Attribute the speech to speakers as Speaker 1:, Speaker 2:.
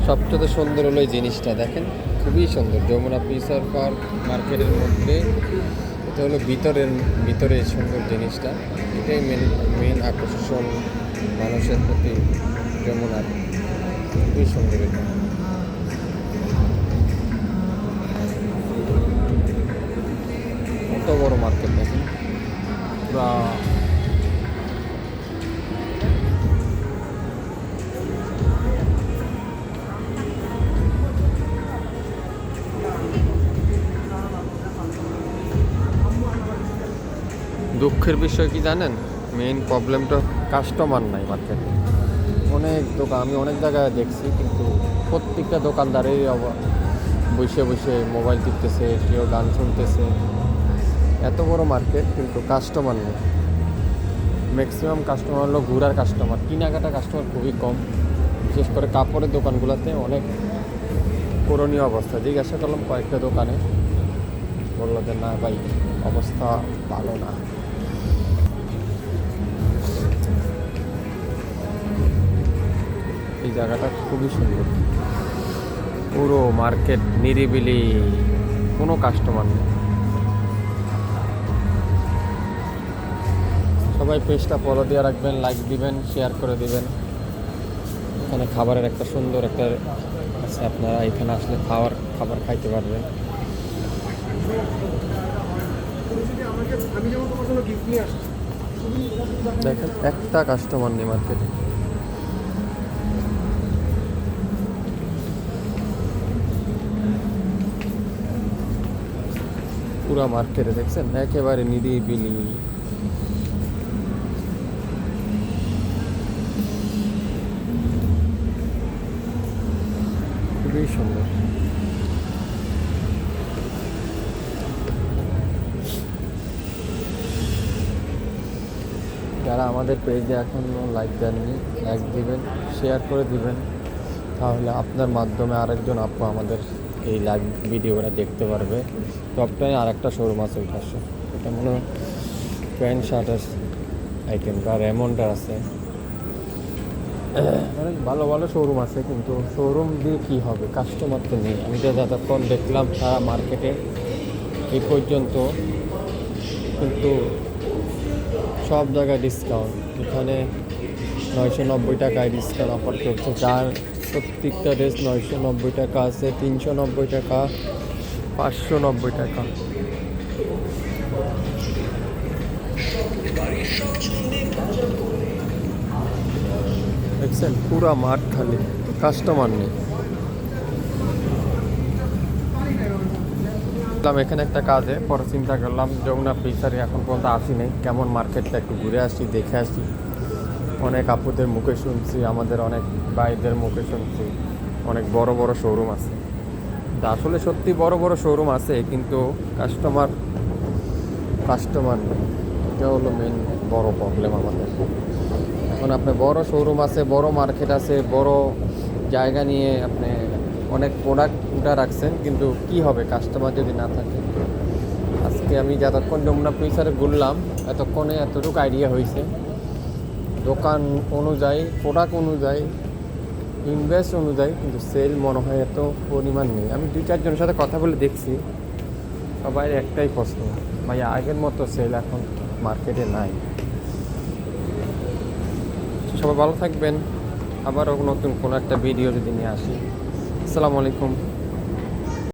Speaker 1: সবচেয়ে সুন্দর হলো এই জিনিসটা দেখেন, খুবই সুন্দর। যমুনা ফিউচার পার্ক মার্কেটের মধ্যে এটা হলো ভিতরে সুন্দর জিনিসটা। এটাই মেন আকর্ষণ মানুষের প্রতি যমুনার। খুবই সুন্দর এটা। কত বড় মার্কেট দেখেন, পুরা দুঃখের বিষয় কি জানেন, মেইন প্রবলেমটা কাস্টমার নাই মার্কেটে। আমি অনেক জায়গায় দেখছি, কিন্তু প্রত্যেকটা দোকানদারেরই বসে বসে মোবাইল টিপতেছে, কেউ গান শুনতেছে। এত বড় মার্কেট কিন্তু কাস্টমার নেই। ম্যাক্সিমাম কাস্টমার হলো ঘোরার কাস্টমার, কেনাকাটা কাস্টমার খুবই কম। বিশেষ করে কাপড়ের দোকানগুলোতে অনেক করণীয় অবস্থা। জিজ্ঞাসা করলাম কয়েকটা দোকানে, বললো যে না ভাই, অবস্থা ভালো না। এই জায়গাটা খুবই সুন্দর, পুরো মার্কেট নিরিবিলি, কোনো কাস্টমার নেই। সবাই পেজটা ফলো দিয়ে রাখবেন, লাইক দিবেন, শেয়ার করে দিবেন। এখানে খাবারের একটা সুন্দর একটা আছে, আপনারা এখানে আসলে খাবার খাইতে পারবেন। দেখেন একটা কাস্টমার নেই মার্কেটে। পুরা মার্কেটে দেখছেন একেবারে নিরিবিলি। খুবই সুন্দর। যারা আমাদের পেজে এখনও লাইক দেননি, লাইক দিবেন, শেয়ার করে দিবেন, তাহলে আপনার মাধ্যমে আরেকজন আপু আমাদের এই লাইভ ভিডিওটা দেখতে পারবে। টপটায় আর একটা শোরুম আছে ওইটাশো, এটা মনে হয় প্যান্ট শার্টের আইটেম বা রেমন্ডার আছে। অনেক ভালো ভালো শোরুম আছে, কিন্তু শোরুম দিয়ে কী হবে, কাস্টমার তো নেই। আমি তো যতক্ষণ দেখলাম সারা মার্কেটে এই পর্যন্ত, কিন্তু সব জায়গায় ডিসকাউন্ট। এখানে 990 টাকায় ডিসকাউন্ট অফার চলছে। যার প্রত্যেকটা ড্রেস 990 টাকা আছে, 390 টাকা, 590 টাকা। দেখছেন পুরা মাঠ খালি, কাস্টমার নেই। এখানে একটা কাজে পরে চিন্তা করলাম যমুনা ফিউচারে এখন পর্যন্ত আসি নাই, কেমন মার্কেটটা একটু ঘুরে আসি, দেখে আসি। অনেক আপুদের মুখে শুনছি, আমাদের অনেক ভাইদের মুখে শুনছি অনেক বড় বড় শোরুম আছে। আসলে সত্যি বড় বড় শোরুম আছে, কিন্তু কাস্টমার নেই। এটা হলো মেন বড় প্রবলেম আমাদের। এখন আপনি বড় শোরুম আছে, বড় মার্কেট আছে, বড় জায়গা নিয়ে আপনি অনেক প্রোডাক্ট উঠা রাখছেন, কিন্তু কি হবে কাস্টমার যদি না থাকে। আজকে আমি যতক্ষণ যমুনা ফিউচারে ঘুরলাম, এতক্ষণে এতটুকু আইডিয়া হয়েছে, দোকান অনুযায়ী, প্রোডাক্ট অনুযায়ী, ইনভেস্ট অনুযায়ী কিন্তু সেল মনে হয় এত পরিমাণ নেই। আমি 2-4 জনের সাথে কথা বলে দেখছি, সবাই একটাই প্রশ্ন, ভাই আগের মতো সেল এখন মার্কেটে নাই। সবাই ভালো থাকবেন, আবারও নতুন কোনো একটা ভিডিও যদি নিয়ে আসি। আসসালামু আলাইকুম।